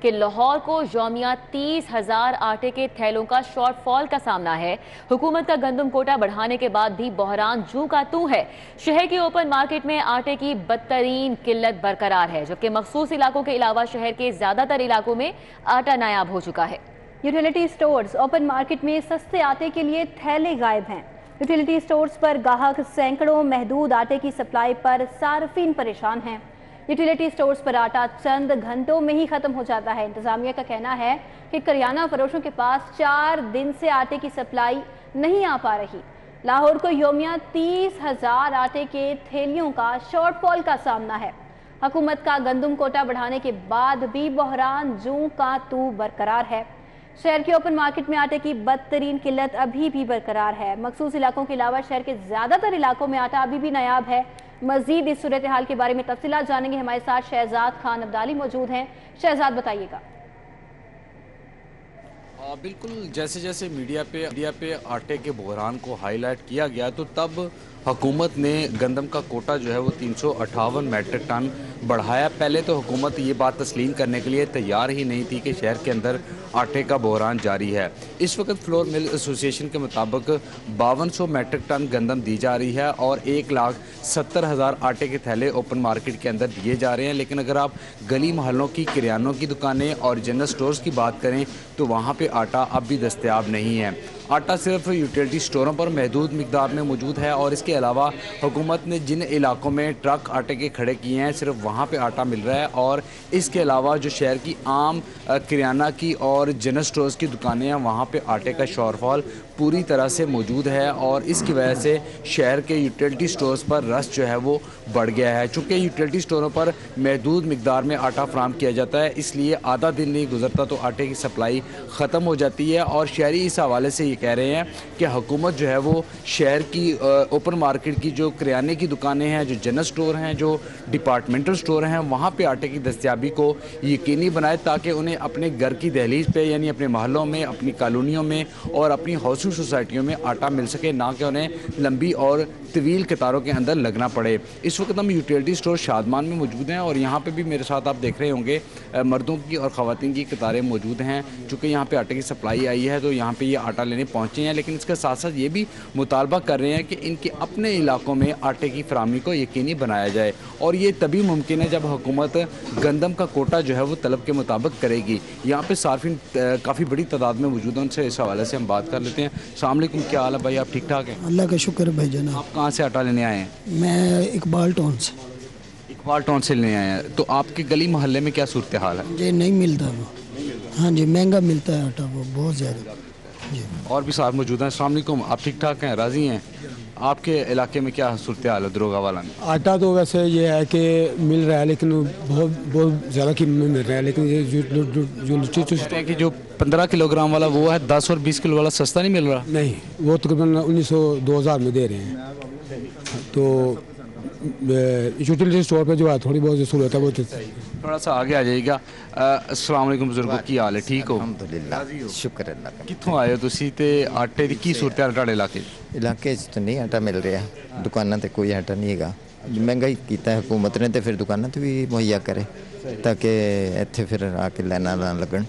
کہ لاہور کو یومیہ 30,000 آٹے کے تھیلوں کا شارٹ فال کا سامنا ہے۔ حکومت کا گندم کوٹا بڑھانے کے بعد بھی بحران جوں کا توں ہے۔ شہر کے اوپن مارکیٹ میں آٹے کی بدترین قلت برقرار ہے، جبکہ مخصوص علاقوں کے علاوہ شہر کے زیادہ تر علاقوں میں آٹا نایاب ہو چکا ہے۔ یوٹیلیٹی سٹورز اوپن مارکیٹ میں سستے آٹے کے لیے تھیلے غائب ہیں۔ یوٹیلیٹی سٹورز پر گاہک سینکڑوں محدود آٹے کی سپلائی پر صارفین پریشان ہیں۔ یوٹیلیٹی سٹورز پر آٹا چند گھنٹوں میں ہی ختم ہو جاتا ہے۔ انتظامیہ کا کہنا ہے کہ کریانہ فروشوں کے پاس 4 دن سے آٹے کی سپلائی نہیں آ پا رہی۔ لاہور کو یومیہ 30,000 آٹے کے تھیلیوں کا شارٹ فال کا سامنا ہے۔ حکومت کا گندم کوٹا بڑھانے کے بعد بھی بحران جوں کا توں برقرار ہے۔ شہر کے اوپن مارکیٹ میں آٹے کی بدترین قلت ابھی بھی برقرار ہے۔ مخصوص علاقوں کے علاوہ شہر کے زیادہ تر علاقوں میں آٹا ابھی بھی نایاب ہے۔ مزید اس صورتحال کے بارے میں تفصیلات جانیں گے، ہمارے ساتھ شہزاد خان عبدالی موجود ہیں۔ شہزاد بتائیے گا۔ بالکل، جیسے جیسے میڈیا پہ آٹے کے بحران کو ہائی لائٹ کیا گیا تو تب حکومت نے گندم کا کوٹا جو ہے وہ 358 میٹرک ٹن بڑھایا۔ پہلے تو حکومت یہ بات تسلیم کرنے کے لیے تیار ہی نہیں تھی کہ شہر کے اندر آٹے کا بحران جاری ہے۔ اس وقت فلور مل ایسوسی ایشن کے مطابق 5200 میٹرک ٹن گندم دی جا رہی ہے اور 1,70,000 آٹے کے تھیلے اوپن مارکیٹ کے اندر دیے جا رہے ہیں۔ لیکن اگر آپ گلی محلوں کی کریانوں کی دکانیں اور جنرل سٹورز کی بات کریں تو وہاں پہ آٹا اب بھی دستیاب نہیں ہے۔ آٹا صرف یوٹیلیٹی سٹوروں پر محدود مقدار میں موجود ہے اور اس کے علاوہ حکومت نے جن علاقوں میں ٹرک آٹے کے کھڑے کیے ہیں صرف وہاں پہ آٹا مل رہا ہے، اور اس کے علاوہ جو شہر کی عام کریانہ کی اور جنرل سٹورز کی دکانیں ہیں وہاں پہ آٹے کا شارٹ فال پوری طرح سے موجود ہے، اور اس کی وجہ سے شہر کے یوٹیلیٹی سٹورز پر رش جو ہے وہ بڑھ گیا ہے۔ چونکہ یوٹیلیٹی سٹوروں پر محدود مقدار میں آٹا فراہم کیا جاتا ہے، اس لیے آدھا دن نہیں گزرتا تو آٹے کی سپلائی ختم ہو جاتی ہے، اور شہری اس حوالے سے یہ کہہ رہے ہیں کہ حکومت جو ہے وہ شہر کی اوپن مارکیٹ کی جو کریانے کی دکانیں ہیں، جو جنرل سٹور ہیں، جو ڈپارٹمنٹل سٹور ہیں، وہاں پہ آٹے کی دستیابی کو یقینی بنائے تاکہ انہیں اپنے گھر کی دہلیز پہ یعنی اپنے محلوں میں، اپنی کالونیوں میں اور اپنی ہاؤسنگ سوسائٹیوں میں آٹا مل سکے، نہ کہ انہیں لمبی اور طویل قطاروں کے اندر لگنا پڑے۔ اس وقت ہم یوٹیلیٹی سٹور شادمان میں موجود ہیں اور یہاں پہ بھی میرے ساتھ آپ دیکھ رہے ہوں گے مردوں کی اور خواتین کی قطاریں موجود ہیں۔ چونکہ یہاں پہ آٹے کی سپلائی آئی ہے تو یہاں پہ یہ آٹا لینے پہنچے ہیں، لیکن اس کے ساتھ ساتھ یہ بھی مطالبہ کر رہے ہیں کہ ان کے اپنے علاقوں میں آٹے کی فراہمی کو یقینی بنایا جائے، اور یہ تبھی ممکن ہے جب حکومت گندم کا کوٹا جو ہے وہ طلب کے مطابق کرے گی۔ یہاں پہ صارفین کافی بڑی تعداد میں موجود ہیں، ان سے اس حوالے سے ہم بات کر لیتے ہیں۔ السلام علیکم، کیا حال ہے بھائی؟ آپ ٹھیک ٹھاک ہیں؟ اللہ کا شکر ہے بھائی جناب۔ آپ کہاں سے آٹا لینے آئے ہیں؟ میں اقبال ٹاؤن سے۔ اقبال ٹاؤن سے لینے آئے ہیں، تو آپ کے گلی محلے میں کیا صورتحال ہے؟ جی نہیں ملتا وہ، ہاں جی مہنگا ملتا ہے آٹا وہ بہت زیادہ جی۔ اور بھی صاحب موجود ہیں۔ السلام علیکم، آپ ٹھیک ٹھاک ہیں، راضی ہیں؟ آپ کے علاقے میں کیا صورتحال ہے دروگا والا میں؟ آٹا تو ویسے یہ ہے کہ مل رہا ہے لیکن بہت زیادہ قیمت میں مل رہا ہے، لیکن یہ جو کہ جو 15 کلو گرام والا وہ ہے 10 اور 20 کلو والا سستا نہیں مل رہا؟ نہیں، وہ تقریباً 1900-2000 میں دے رہے ہیں۔ تو یوٹیلیٹی اسٹور پہ جو ہے تھوڑی بہت سہولت ہے وہ تھوڑا سا آگے آ جائے گا۔ السلام علیکم بزرگوں، کی حال ہے؟ ٹھیک ہو؟ الحمدللہ، شکر اللہ کا۔ کتوں آئے ہو تسی تے آٹے دی کی صورتحال تھوڑے علاقے؟ علاقے تو نہیں آٹا مل رہا، دکانوں تے کوئی آٹا نہیں ہے، مہنگائی کیتا ہے حکومت نے تے پھر دکانوں تے بھی مہیا کرے تاکہ اتنے پھر آ کے لینا نہ لگن۔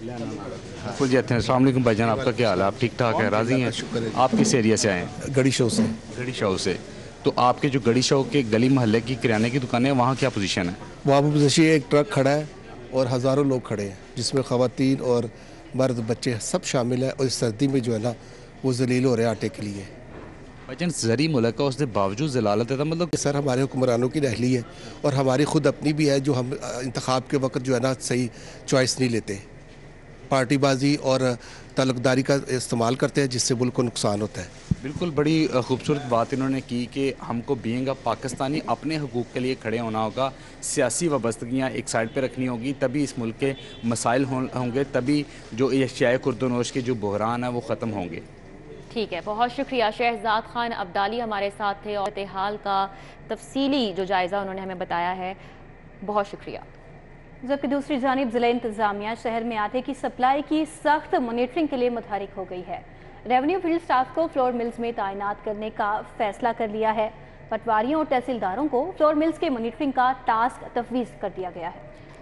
جی، السلام علیکم بھائی جان، آپ کا کیا حال ہے؟ آپ ٹھیک ٹھاک ہیں، راضی ہیں؟ آپ کس ایریا سے آئے ہیں؟ گڑی شو سے۔ گڑی شاہ سے۔ تو آپ کے جو گڑی شاہ کے گلی محلے کی کریانے کی دکانیں ہیں وہاں کیا پوزیشن ہے؟ وہاں پہ پوزیشن ایک ٹرک کھڑا ہے اور ہزاروں لوگ کھڑے ہیں، جس میں خواتین اور مرد بچے سب شامل ہیں، اور اس سردی میں جو ہے نا وہ ذلیل ہو رہے ہیں آٹے کے لیے۔ بھائی جان، زرعی ملک ہے، اس کے باوجود ذلالت ہے، تو مطلب سر ہمارے حکمرانوں کی نہلی ہے اور ہماری خود اپنی بھی ہے، جو ہم انتخاب کے وقت جو ہے نا صحیح چوائس نہیں لیتے، پارٹی بازی اور تعلقداری کا استعمال کرتے ہیں جس سے ملک کو نقصان ہوتا ہے۔ بالکل، بڑی خوبصورت بات انہوں نے کی کہ ہم کو بینگ پاکستانی اپنے حقوق کے لیے کھڑے ہونا ہوگا، سیاسی وابستگیاں ایک سائڈ پہ رکھنی ہوگی، تبھی اس ملک کے مسائل ہوں گے، تبھی جو اشیاء خرد و نوش کے جو بحران ہیں وہ ختم ہوں گے۔ ٹھیک ہے، بہت شکریہ شہزاد خان عبدالی ہمارے ساتھ تھے، اور صورتحال کا تفصیلی جو جائزہ انہوں نے ہمیں بتایا ہے، بہت شکریہ۔ جبکہ دوسری جانب ضلع انتظامیہ شہر میں آٹے کی سپلائی کی سخت مانیٹرنگ کے لیے متحرک ہو گئی ہے۔ ریونیو فیلڈ سٹاف کو فلور ملز میں تعینات کرنے کا فیصلہ کر لیا ہے۔ پٹواریوں اور تحصیلداروں کو فلور ملز کے مانیٹرنگ کا ٹاسک تفویض کر دیا گیا ہے۔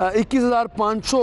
21,500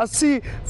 80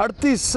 38,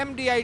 MDI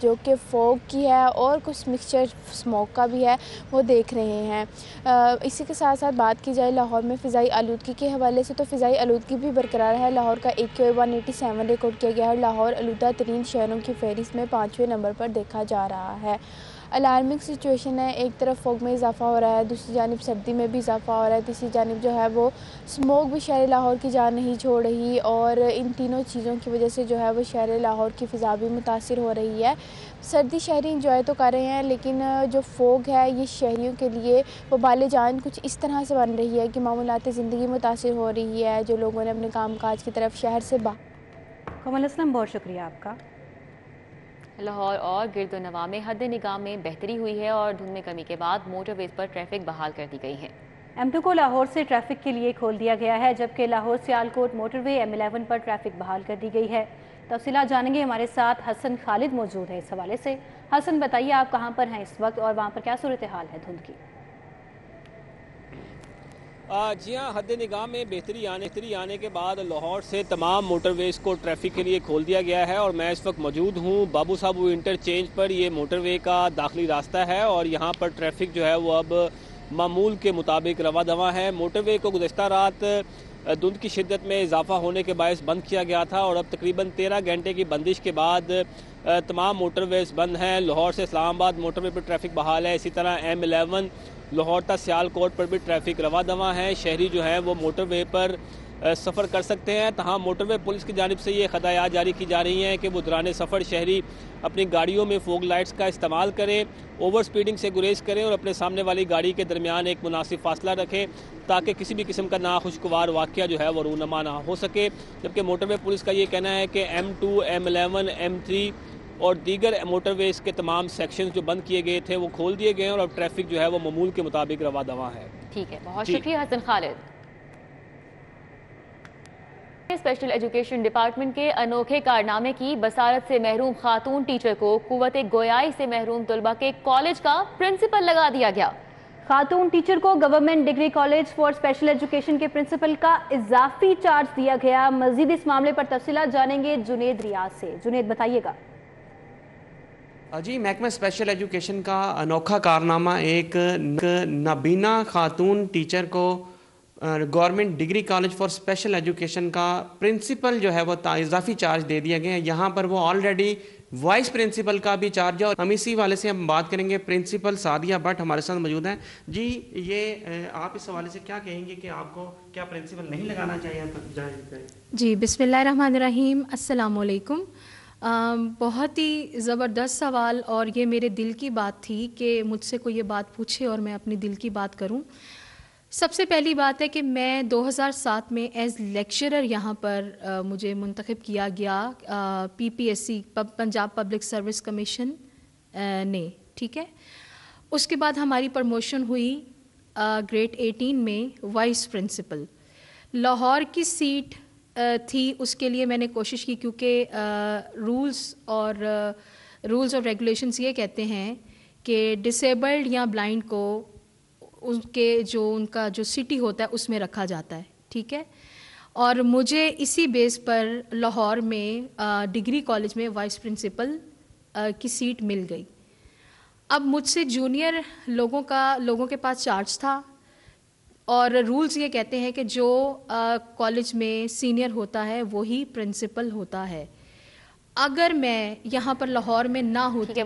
جو کہ فوگ کی ہے اور کچھ مکسچر اسموک کا بھی ہے وہ دیکھ رہے ہیں۔ اسی کے ساتھ ساتھ بات کی جائے لاہور میں فضائی آلودگی کے حوالے سے تو فضائی آلودگی بھی برقرار ہے۔ لاہور کا AQI 187 ریکارڈ کیا گیا ہے۔ لاہور آلودہ ترین شہروں کی فہرست میں 5ویں نمبر پر دیکھا جا رہا ہے۔ الارمنگ سچویشن ہے، ایک طرف فوگ میں اضافہ ہو رہا ہے، دوسری جانب سردی میں بھی اضافہ ہو رہا ہے، تیسری جانب جو ہے وہ اسموک بھی شہر لاہور کی جان نہیں چھوڑ رہی، اور ان تینوں چیزوں کی وجہ سے جو ہے وہ شہر لاہور کی فضا بھی متاثر ہو رہی ہے۔ سردی شہری انجوائے تو کر رہے ہیں، لیکن جو فوگ ہے یہ شہریوں کے لیے وبال جان کچھ اس طرح سے بن رہی ہے کہ معمولات زندگی متاثر ہو رہی ہے، جو لوگوں نے اپنے کام کاج کی طرف شہر سے کمل اسلم، بہت شکریہ آپ کا۔ لاہور اور گرد و نواح میں حد نگاہ میں بہتری ہوئی ہے اور دھند میں کمی کے بعد موٹر ویز پر ٹریفک بحال کر دی گئی ہے۔ M2 کو لاہور سے ٹریفک کے لیے کھول دیا گیا ہے، جبکہ لاہور سیالکوٹ موٹر وے M11 پر ٹریفک بحال کر دی گئی ہے۔ تفصیلات جانیں گے، ہمارے ساتھ حسن خالد موجود ہے اس حوالے سے۔ حسن، بتائیے آپ کہاں پر ہیں اس وقت اور وہاں پر کیا صورتحال ہے دھند کی؟ جی ہاں، حد نگاہ میں بہتری آنے کے بعد لاہور سے تمام موٹر ویز کو ٹریفک کے لیے کھول دیا گیا ہے، اور میں اس وقت موجود ہوں بابو صابو انٹرچینج پر۔ یہ موٹر وے کا داخلی راستہ ہے اور یہاں پر ٹریفک جو ہے وہ اب معمول کے مطابق رواں دواں ہے۔ موٹر وے کو گزشتہ رات دھند کی شدت میں اضافہ ہونے کے باعث بند کیا گیا تھا، اور اب تقریباً 13 گھنٹے کی بندش کے بعد تمام موٹر ویز بند ہیں۔ لاہور سے اسلام آباد موٹر وے پر ٹریفک بحال ہے، اسی طرح M11 لاہور تا سیالکوٹ پر بھی ٹریفک رواں دواں ہے۔ شہری جو ہیں وہ موٹر وے پر سفر کر سکتے ہیں، تاہم موٹر وے پولیس کی جانب سے یہ ہدایات جاری کی جا رہی ہیں کہ وہ دوران سفر شہری اپنی گاڑیوں میں فوگ لائٹس کا استعمال کریں، اوور سپیڈنگ سے گریز کریں اور اپنے سامنے والی گاڑی کے درمیان ایک مناسب فاصلہ رکھیں تاکہ کسی بھی قسم کا ناخوشگوار واقعہ جو ہے وہ رونما نہ ہو سکے۔ جبکہ موٹر وے پولیس کا یہ کہنا ہے کہ M2، M11، M3 اور دیگر موٹر ویز کے تمام سیکشنز جو بند کیے گئے تھے وہ کھول دیے گئے ہیں، اور اب ٹریفک جو ہے وہ معمول کے مطابق رواں دواں ہے۔ ٹھیک ہے، بہت شکریہ حسن خالد۔ اسپیشل ایجوکیشن ڈپارٹمنٹ کے انوکھے کارنامے کی بصارت سے محروم خاتون ٹیچر کو قوت گویائی سے محروم طلبہ کے کالج کا پرنسپل لگا دیا گیا۔ خاتون ٹیچر کو government degree college for special education کے پرنسپل کا اضافی چارج دیا گیا۔ مزید اس معاملے پر تفصیلات جانیں گے جنید ریاض سے۔ جنید، بتائیے گا۔ جی، محکمہ اسپیشل ایجوکیشن کا انوکھا کارنامہ ایک نابینا خاتون ٹیچر کو government degree college for special education کا پرنسپل جو ہے وہ اضافی چارج دے دیا گیا ہے۔ یہاں پر وہ آلریڈی وائس پرنسپل کا بھی چارج ہے، اور ہم اسی والے سے ہم بات کریں گے۔ پرنسپل سعدیہ بٹ ہمارے ساتھ موجود ہیں۔ جی، یہ آپ اس حوالے سے کیا کہیں گے کہ آپ کو کیا پرنسپل نہیں لگانا چاہیے؟ جی، بسم اللہ الرحمن الرحیم، السلام علیکم۔ بہت ہی زبردست سوال، اور یہ میرے دل کی بات تھی کہ مجھ سے کوئی یہ بات پوچھے اور میں اپنی دل کی بات کروں۔ سب سے پہلی بات ہے کہ میں 2007 میں ایز لیکچرر یہاں پر مجھے منتخب کیا گیا PPSC Punjab public service commission نے، ٹھیک ہے۔ اس کے بعد ہماری پروموشن ہوئی گریڈ 18 میں وائس پرنسپل۔ لاہور کی سیٹ تھی، اس کے لیے میں نے کوشش کی، کیونکہ رولز اور ریگولیشنز یہ کہتے ہیں کہ ڈسیبلڈ یا بلائنڈ کو ان کا جو سٹی ہوتا ہے اس میں رکھا جاتا ہے، ٹھیک ہے۔ اور مجھے اسی بیس پر لاہور میں ڈگری کالج میں وائس پرنسپل کی سیٹ مل گئی۔ اب مجھ سے جونیئر لوگوں کے پاس چارج تھا، اور رولز یہ کہتے ہیں کہ جو کالج میں سینئر ہوتا ہے وہی پرنسپل ہوتا ہے۔ اگر میں یہاں پر لاہور میں نہ ہوتی